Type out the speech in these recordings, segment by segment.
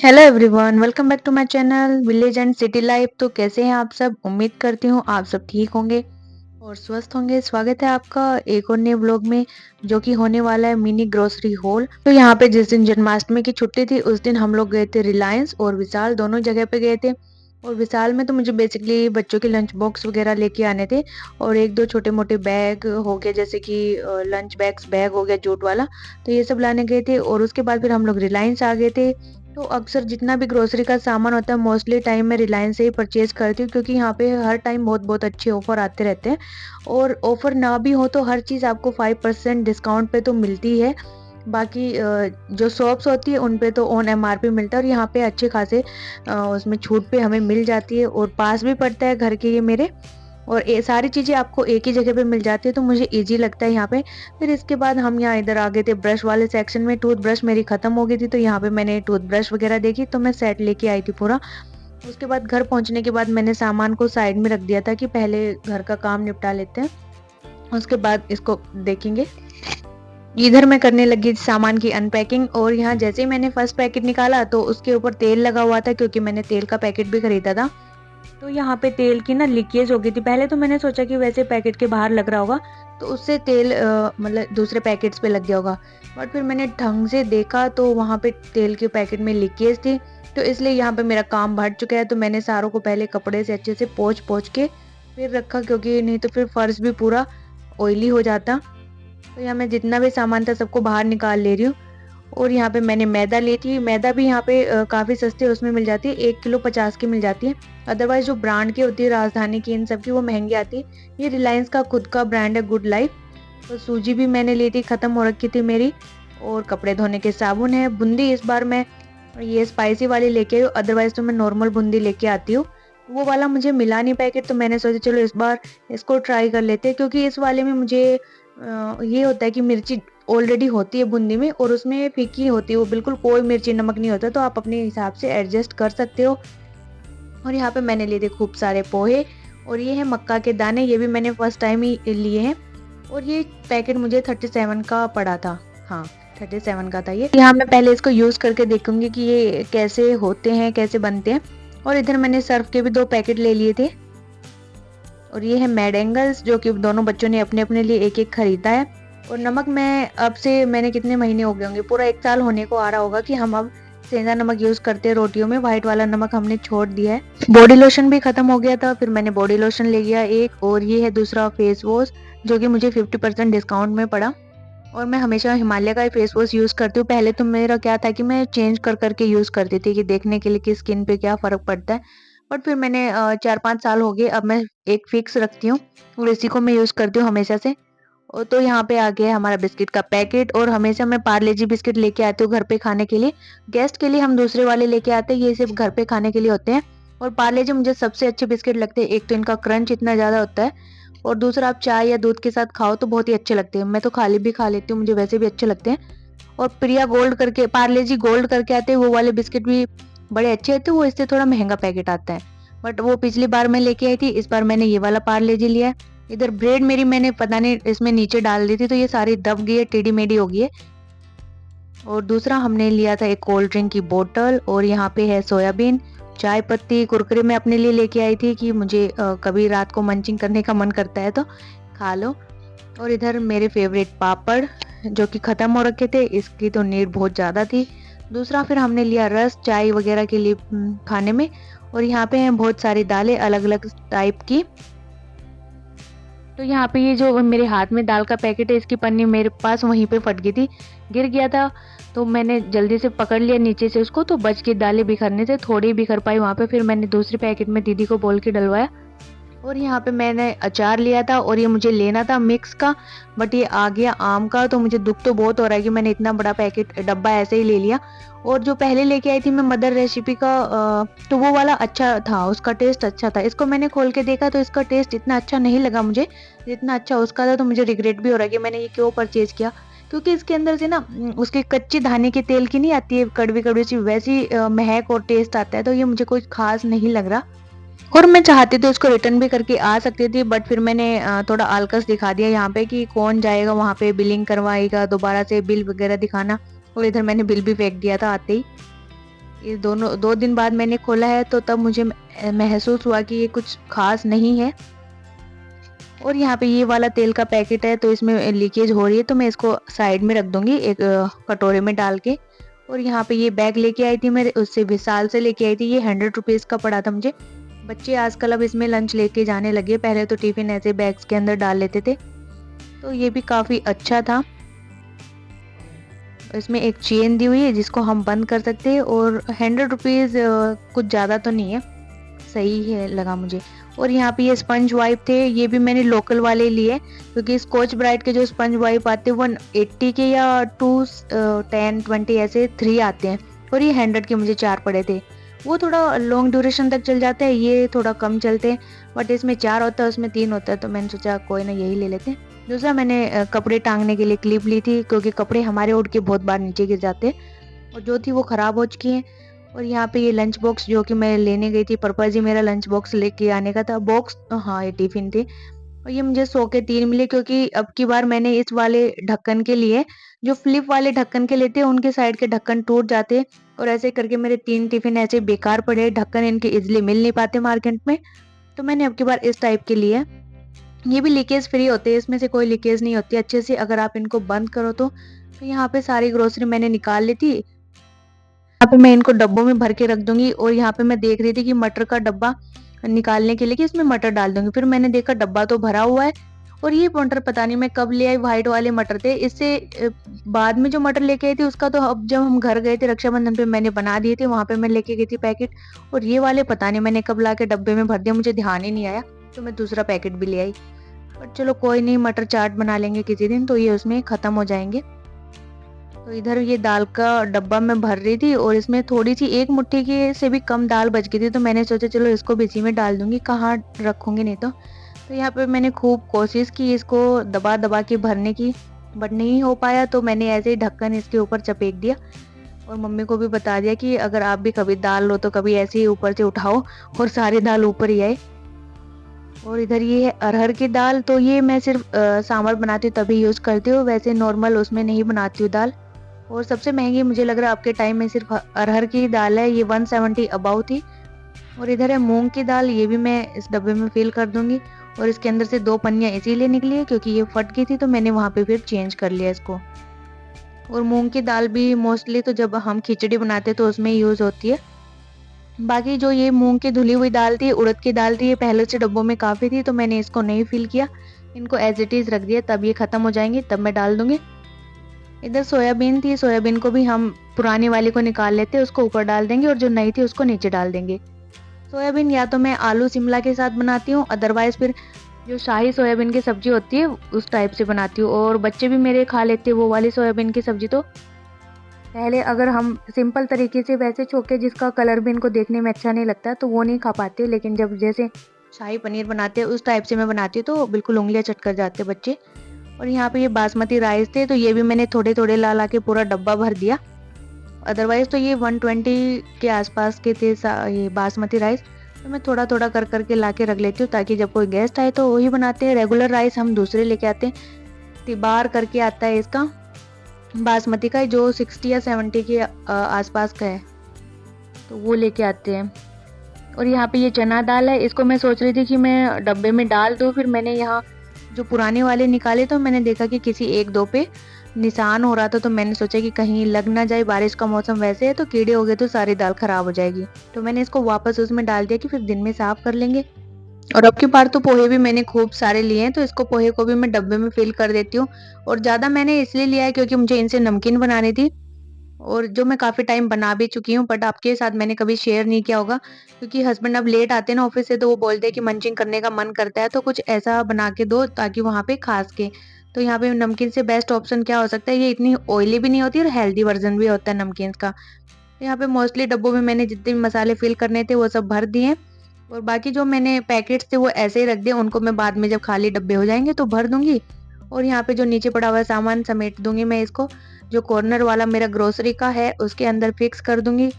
Hello everyone, welcome back to my channel village and city life. तो कैसे हैं आप सब? उम्मीद करती हूँ आप सब ठीक होंगे और स्वस्थ होंगे। स्वागत है आपका एक और नए व्लॉग में, जो कि होने वाला है मिनी ग्रोसरी हॉल। तो यहाँ पे जिस दिन जन्माष्टमी की छुट्टी थी उस दिन हम लोग गए थे रिलायंस और विशाल, दोनों जगह पे गए थे। और विशाल में तो मुझे बेसिकली बच्चों के लंच बॉक्स वगैरह लेके आने थे और एक दो छोटे मोटे बैग हो गए, जैसे कि लंच बैग्स बैग हो गया जूट वाला। तो ये सब लाने गए थे और उसके बाद फिर हम लोग रिलायंस आ गए थे। तो अक्सर जितना भी ग्रोसरी का सामान होता है मोस्टली टाइम मैं रिलायंस से ही परचेज करती हूँ, क्योंकि यहाँ पे हर टाइम बहुत बहुत अच्छे ऑफर आते रहते हैं। और ऑफर ना भी हो तो हर चीज़ आपको 5% डिस्काउंट पे तो मिलती है। बाकी जो शॉप्स होती है उन पे तो ऑन एमआरपी मिलता है और यहाँ पे अच्छे खासे उसमें छूट पे हमें मिल जाती है और पास भी पड़ता है घर के ये मेरे। और ये सारी चीज़ें आपको एक ही जगह पे मिल जाती है तो मुझे ईज़ी लगता है यहाँ पे। फिर इसके बाद हम यहाँ इधर आ गए थे ब्रश वाले सेक्शन में। टूथब्रश मेरी ख़त्म हो गई थी तो यहाँ पे मैंने टूथब्रश वगैरह देखी तो मैं सेट लेके आई थी पूरा। उसके बाद घर पहुँचने के बाद मैंने सामान को साइड में रख दिया था कि पहले घर का काम निपटा लेते हैं, उसके बाद इसको देखेंगे। इधर मैं करने लगी सामान की अनपैकिंग और यहाँ जैसे ही मैंने फर्स्ट पैकेट निकाला तो उसके ऊपर तेल लगा हुआ था, क्योंकि मैंने तेल का पैकेट भी खरीदा था। तो यहाँ पे तेल की ना लीकेज हो गई थी। पहले तो मैंने सोचा कि वैसे पैकेट के बाहर लग रहा होगा तो उससे तेल मतलब दूसरे पैकेट्स पे लग गया होगा। बट फिर मैंने ढंग से देखा तो वहाँ पे तेल के पैकेट में लीकेज थी। तो इसलिए यहाँ पे मेरा काम बढ़ चुका है। तो मैंने सारों को पहले कपड़े से अच्छे से पोंछ पोंछ के फिर रखा, क्योंकि नहीं तो फिर फर्श भी पूरा ऑयली हो जाता। तो यहाँ मैं जितना भी सामान था सबको बाहर निकाल ले रही हूँ। और यहाँ पे मैंने मैदा ली थी। मैदा भी यहाँ पे काफ़ी सस्ते उसमें मिल जाती है, 1 किलो 50 की मिल जाती है। अदरवाइज़ जो ब्रांड की होती है राजधानी की इन सब की वो महँगी आती है। ये रिलायंस का खुद का ब्रांड है गुड लाइफ। तो सूजी भी मैंने ली थी, ख़त्म हो रखी थी मेरी। और कपड़े धोने के साबुन है। बूंदी इस बार मैं ये स्पाइसी वाली लेके आई हूँ, अदरवाइज़ तो मैं नॉर्मल बूंदी लेके आती हूँ। वो वाला मुझे मिला नहीं पैकेट, तो मैंने सोचा चलो इस बार इसको ट्राई कर लेते हैं, क्योंकि इस वाले में मुझे ये होता है कि मिर्ची ऑलरेडी होती है बूंदी में और उसमें फीकी होती है, वो बिल्कुल कोई मिर्ची नमक नहीं होता, तो आप अपने हिसाब से एडजस्ट कर सकते हो। और यहाँ पे मैंने लिए थे खूब सारे पोहे और ये है मक्का के दाने, ये भी मैंने फर्स्ट टाइम ही लिए हैं। और ये पैकेट मुझे 37 का पड़ा था। हाँ, 37 का था ये। यहाँ मैं पहले इसको यूज़ करके देखूंगी कि ये कैसे होते हैं, कैसे बनते हैं। और इधर मैंने सर्फ के भी 2 पैकेट ले लिए थे। और ये है मैड एंगल्स, जो कि दोनों बच्चों ने अपने अपने लिए एक एक खरीदा है। और नमक मैं अब से मैंने कितने महीने हो गए होंगे, पूरा 1 साल होने को आ रहा होगा कि हम अब सेंधा नमक यूज़ करते हैं रोटियों में। व्हाइट वाला नमक हमने छोड़ दिया है। बॉडी लोशन भी खत्म हो गया था, फिर मैंने बॉडी लोशन ले लिया एक। और ये है दूसरा फेस वॉश, जो कि मुझे 50% डिस्काउंट में पड़ा। और मैं हमेशा हिमालय का ही फेस वॉश यूज़ करती हूँ। पहले तो मेरा क्या था कि मैं चेंज कर करके यूज़ करती थी कि देखने के लिए कि स्किन पे क्या फ़र्क पड़ता है। बट फिर मैंने 4-5 साल हो गए, अब मैं एक फिक्स रखती हूँ और इसी को मैं यूज़ करती हूँ हमेशा से। तो यहाँ पे आ गया है हमारा बिस्किट का पैकेट। और हमेशा मैं पार्ले जी बिस्किट लेके आती हूँ घर पे खाने के लिए। गेस्ट के लिए हम दूसरे वाले लेके आते हैं, ये सिर्फ़ घर पे खाने के लिए होते हैं। और पार्ले जी मुझे सबसे अच्छे बिस्किट लगते हैं। एक तो इनका क्रंच इतना ज़्यादा होता है और दूसरा आप चाय या दूध के साथ खाओ तो बहुत ही अच्छे लगते हैं। मैं तो खाली भी खा लेती हूँ, मुझे वैसे भी अच्छे लगते हैं। और प्रिया गोल्ड करके, पार्ले जी गोल्ड करके आते हैं, वो वाले बिस्किट भी बड़े अच्छे होते हैं। वो इससे थोड़ा महँगा पैकेट आता है। बट वो पिछली बार मैं लेके आई थी, इस बार मैंने ये वाला पार्ले जी लिया है। इधर ब्रेड मेरी मैंने पता नहीं इसमें नीचे डाल दी थी तो ये सारी दब गई है, टेढ़ी-मेढ़ी हो गई है। और दूसरा हमने लिया था एक कोल्ड ड्रिंक की बोतल। और यहाँ पे है सोयाबीन, चाय पत्ती, कुरकुरे मैं अपने लिए लेके आई थी कि मुझे कभी रात को मंचिंग करने का मन करता है तो खा लो। और इधर मेरे फेवरेट पापड़, जो कि ख़त्म हो रखे थे, इसकी तो नीड बहुत ज़्यादा थी। दूसरा फिर हमने लिया रस चाय वगैरह के लिए खाने में। और यहाँ पे हैं बहुत सारी दालें अलग-अलग टाइप की। तो यहाँ पे ये जो मेरे हाथ में दाल का पैकेट है, इसकी पन्नी मेरे पास वहीं पे फट गई थी, गिर गया था। तो मैंने जल्दी से पकड़ लिया नीचे से उसको, तो बच के दालें बिखरने से थोड़ी ही बिखर पाई वहाँ पे। फिर मैंने दूसरे पैकेट में दीदी को बोल के डलवाया। और यहाँ पे मैंने अचार लिया था और ये मुझे लेना था मिक्स का, बट ये आ गया आम का। तो मुझे दुख तो बहुत हो रहा है कि मैंने इतना बड़ा पैकेट डब्बा ऐसे ही ले लिया। और जो पहले लेके आई थी मैं मदर रेसिपी का, तो वो वाला अच्छा था, उसका टेस्ट अच्छा था। इसको मैंने खोल के देखा तो इसका टेस्ट इतना अच्छा नहीं लगा मुझे जितना अच्छा उसका था। तो मुझे रिग्रेट भी हो रहा है कि मैंने ये क्यों परचेज किया, क्योंकि इसके अंदर से ना उसके कच्चे धाने के तेल की नहीं आती है कड़वी कड़वी सी, वैसी महक और टेस्ट आता है। तो ये मुझे कोई खास नहीं लग रहा। और मैं चाहती तो इसको रिटर्न भी करके आ सकती थी, बट फिर मैंने थोड़ा आलकस दिखा दिया यहाँ पे कि कौन जाएगा वहाँ पे बिलिंग करवाएगा दोबारा से बिल वगैरह दिखाना। और इधर मैंने बिल भी फेंक दिया था आते ही। ये दोनों 2 दिन बाद मैंने खोला है तो तब मुझे महसूस हुआ कि ये कुछ ख़ास नहीं है। और यहाँ पे ये वाला तेल का पैकेट है तो इसमें लीकेज हो रही है, तो मैं इसको साइड में रख दूँगी एक कटोरे में डाल के। और यहाँ पे ये बैग लेके आई थी मैं उससे विशाल से लेके आई थी, ये 100 रुपीज़ का पड़ा था मुझे। बच्चे आजकल अब इसमें लंच लेके जाने लगे, पहले तो टिफ़िन ऐसे बैग्स के अंदर डाल लेते थे। तो ये भी काफ़ी अच्छा था। इसमें एक चेन दी हुई है जिसको हम बंद कर सकते हैं और 100 रुपीज़ कुछ ज़्यादा तो नहीं है, सही है लगा मुझे। और यहाँ पे ये स्पंज वाइप थे, ये भी मैंने लोकल वाले लिए क्योंकि स्कॉच ब्राइट के जो स्पंज वाइप आते हैं 180 के या 10 20 ऐसे 3 आते हैं और ये 100 के मुझे 4 पड़े थे। वो थोड़ा लॉन्ग ड्यूरेशन तक चल जाता है, ये थोड़ा कम चलते हैं, बट इसमें 4 होता है उसमें 3 होता है, तो मैंने सोचा कोई ना यही ले लेते हैं। दूसरा मैंने कपड़े टांगने के लिए क्लिप ली थी क्योंकि कपड़े हमारे उड़ के बहुत बार नीचे गिर जाते हैं और जो थी वो खराब हो चुकी है। और यहाँ पे ये लंच बॉक्स जो कि मैं लेने गई थी, पर्पज़ ही मेरा लंच बॉक्स लेके आने का था। बॉक्स हाँ, ये टिफ़िन थे और ये मुझे 100 के 3 मिले क्योंकि अब की बार मैंने इस वाले ढक्कन के लिए, जो फ्लिप वाले ढक्कन के लेते हैं उनके साइड के ढक्कन टूट जाते हैं और ऐसे करके मेरे 3 टिफ़िन ऐसे बेकार पड़े, ढक्कन इनके ईज़िली मिल नहीं पाते मार्केट में। तो मैंने अब की बार इस टाइप के लिए। ये भी लीकेज फ्री होते हैं, इसमें से कोई लीकेज नहीं होती अच्छे से अगर आप इनको बंद करो तो। तो यहाँ पे सारी ग्रोसरी मैंने निकाल ली थी। यहाँ पे मैं इनको डब्बों में भर के रख दूँगी और यहाँ पे मैं देख रही थी कि मटर का डब्बा निकालने के लिए कि इसमें मटर डाल दूँगी। फिर मैंने देखा डब्बा तो भरा हुआ है और ये मटर पता नहीं मैं कब ले आई, व्हाइट वाले मटर थे। इससे बाद में जो मटर लेके आई थी उसका तो अब जब हम घर गए थे रक्षाबंधन पे मैंने बना दिए थे, वहाँ पे मैं लेके गई थी पैकेट। और ये वाले पता नहीं मैंने कब लाके डब्बे में भर दिया, मुझे ध्यान ही नहीं आया। तो मैं दूसरा पैकेट भी ले आई। बट चलो कोई नहीं, मटर चाट बना लेंगे किसी दिन तो ये उसमें खत्म हो जाएँगे। तो इधर ये दाल का डब्बा मैं भर रही थी और इसमें थोड़ी-सी 1 मुट्ठी की से भी कम दाल बच गई थी, तो मैंने सोचा चलो इसको भी इसी में डाल दूँगी, कहाँ रखूँगी नहीं तो। तो यहाँ पे मैंने खूब कोशिश की इसको दबा-दबा के भरने की, बट नहीं हो पाया, तो मैंने ऐसे ही ढक्कन इसके ऊपर चपेट दिया और मम्मी को भी बता दिया कि अगर आप भी कभी दाल लो तो कभी ऐसे ही ऊपर से उठाओ और सारी दाल ऊपर ही आए। और इधर ये है अरहर की दाल, तो ये मैं सिर्फ़ सांभर बनाती हूँ तभी यूज़ करती हूँ, वैसे नॉर्मल उसमें नहीं बनाती हूँ दाल। और सबसे महँगी मुझे लग रहा है आपके टाइम में सिर्फ़ अरहर की दाल है, ये 170 अबाउ थी। और इधर है मूँग की दाल, ये भी मैं इस डब्बे में फ़िल कर दूँगी और इसके अंदर से 2 पन्नियाँ इसीलिए निकली है क्योंकि ये फट गई थी, तो मैंने वहाँ पे फिर चेंज कर लिया इसको। और मूँग की दाल भी मोस्टली तो जब हम खिचड़ी बनाते हैं तो उसमें यूज़ होती है। बाकी जो ये मूँग की धुली हुई दाल थी, उड़द की दाल थी, ये पहले से डब्बों में काफ़ी थी, तो मैंने इसको नहीं फ़िल किया। इनको एज़ इट इज़ रख दिया, तब ये ख़त्म हो जाएँगी तब मैं डाल दूँगी। इधर सोयाबीन थी, सोयाबीन को भी हम पुरानी वाली को निकाल लेते हैं, उसको ऊपर डाल देंगे और जो नई थी उसको नीचे डाल देंगे। सोयाबीन या तो मैं आलू शिमला के साथ बनाती हूँ, अदरवाइज़ फिर जो शाही सोयाबीन की सब्ज़ी होती है उस टाइप से बनाती हूँ और बच्चे भी मेरे खा लेते हैं वो वाली सोयाबीन की सब्ज़ी। तो पहले अगर हम सिंपल तरीके से वैसे छोके जिसका कलर भी इनको देखने में अच्छा नहीं लगता तो वो नहीं खा पाते, लेकिन जब जैसे शाही पनीर बनाते हैं उस टाइप से मैं बनाती हूँ तो बिल्कुल उँगलियाँ चट कर जाते हैं बच्चे। और यहाँ पे ये बासमती राइस थे तो ये भी मैंने थोड़े-थोड़े ला-ला के पूरा डब्बा भर दिया। अदरवाइज़ तो ये 120 के आसपास के थे ये बासमती राइस, तो मैं थोड़ा-थोड़ा कर के ला के रख लेती हूँ ताकि जब कोई गेस्ट आए तो वही बनाते हैं। रेगुलर राइस हम दूसरे लेके आते हैं, तिबार करके आता है इसका, बासमती का जो 60 या 70 के आसपास का है, तो वो लेके आते हैं। और यहाँ पे ये चना दाल है, इसको मैं सोच रही थी कि मैं डब्बे में डाल दूँ, फिर मैंने यहाँ जो पुराने वाले निकाले तो मैंने देखा कि किसी 1-2 पे निशान हो रहा था, तो मैंने सोचा कि कहीं लग ना जाए, बारिश का मौसम वैसे है तो कीड़े हो गए तो सारी दाल खराब हो जाएगी। तो मैंने इसको वापस उसमें डाल दिया कि फिर दिन में साफ कर लेंगे। और अब की बार तो पोहे भी मैंने खूब सारे लिए हैं, तो इसको पोहे को भी मैं डब्बे में फिल कर देती हूँ। और ज़्यादा मैंने इसलिए लिया है क्योंकि मुझे इनसे नमकीन बनानी थी और जो मैं काफ़ी टाइम बना भी चुकी हूँ, बट आपके साथ मैंने कभी शेयर नहीं किया होगा क्योंकि हस्बैंड अब लेट आते हैं ना ऑफिस से, तो वो बोलते हैं कि मंचिंग करने का मन करता है तो कुछ ऐसा बना के दो ताकि वहाँ पे खा सके। तो यहाँ पे नमकीन से बेस्ट ऑप्शन क्या हो सकता है, ये इतनी ऑयली भी नहीं होती और हेल्दी वर्जन भी होता है नमकीन का। तो यहाँ पे मोस्टली डब्बों में मैंने जितने भी मसाले फिल करने थे वो सब भर दिए हैं और बाकी जो मैंने पैकेट्स थे वो ऐसे ही रख दिए, उनको मैं बाद में जब खाली डब्बे हो जाएंगे तो भर दूंगी। और यहाँ पे जो नीचे पड़ा हुआ सामान समेट दूंगी मैं इसको, जो कॉर्नर वाला मेरा ग्रोसरी का है उसके अंदर फिक्स कर दूंगी।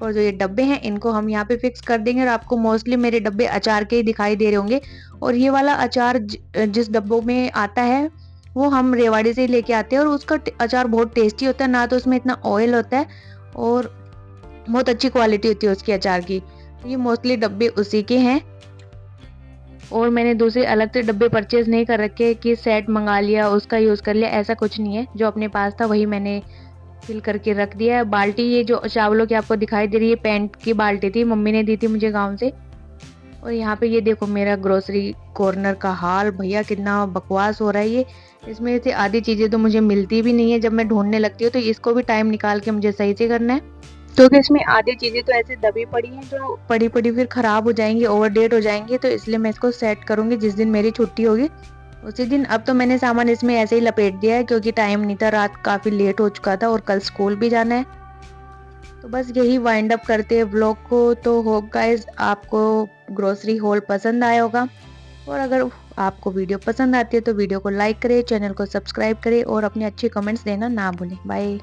और जो ये डब्बे हैं इनको हम यहाँ पे फिक्स कर देंगे और आपको मोस्टली मेरे डब्बे अचार के ही दिखाई दे रहे होंगे। और ये वाला अचार जिस डब्बों में आता है वो हम रेवाड़ी से ही लेके आते हैं और उसका अचार बहुत टेस्टी होता है, ना तो उसमें इतना ऑयल होता है और बहुत अच्छी क्वालिटी होती है उसकी अचार की। तो ये मोस्टली डब्बे उसी के हैं और मैंने दूसरे अलग से डब्बे परचेज़ नहीं कर रखे कि सेट मँगा लिया, उसका यूज़ कर लिया, ऐसा कुछ नहीं है। जो अपने पास था वही मैंने फिल करके रख दिया है। बाल्टी ये जो चावलों की आपको दिखाई दे रही है पेंट की बाल्टी थी, मम्मी ने दी थी मुझे गाँव से। और यहाँ पे ये देखो मेरा ग्रोसरी कॉर्नर का हाल, भैया कितना बकवास हो रहा है ये। इसमें से आधी चीज़ें तो मुझे मिलती भी नहीं है, जब मैं ढूँढने लगती हूँ तो इसको भी टाइम निकाल के मुझे सही से करना है। क्योंकि इसमें आधी चीज़ें तो ऐसे दबी पड़ी हैं जो पड़ी-पड़ी फिर खराब हो जाएँगी, ओवर डेट हो जाएँगी, तो इसलिए मैं इसको सेट करूँगी जिस दिन मेरी छुट्टी होगी, उसी दिन। अब तो मैंने सामान इसमें ऐसे ही लपेट दिया है क्योंकि टाइम नहीं था, रात काफ़ी लेट हो चुका था और कल स्कूल भी जाना है। तो बस यही वाइंड अप करते हैं व्लॉग को। तो होप गाइस आपको ग्रोसरी हॉल पसंद आया होगा और अगर आपको वीडियो पसंद आती है तो वीडियो को लाइक करें, चैनल को सब्सक्राइब करें और अपने अच्छे कमेंट्स देना ना भूलें। बाय।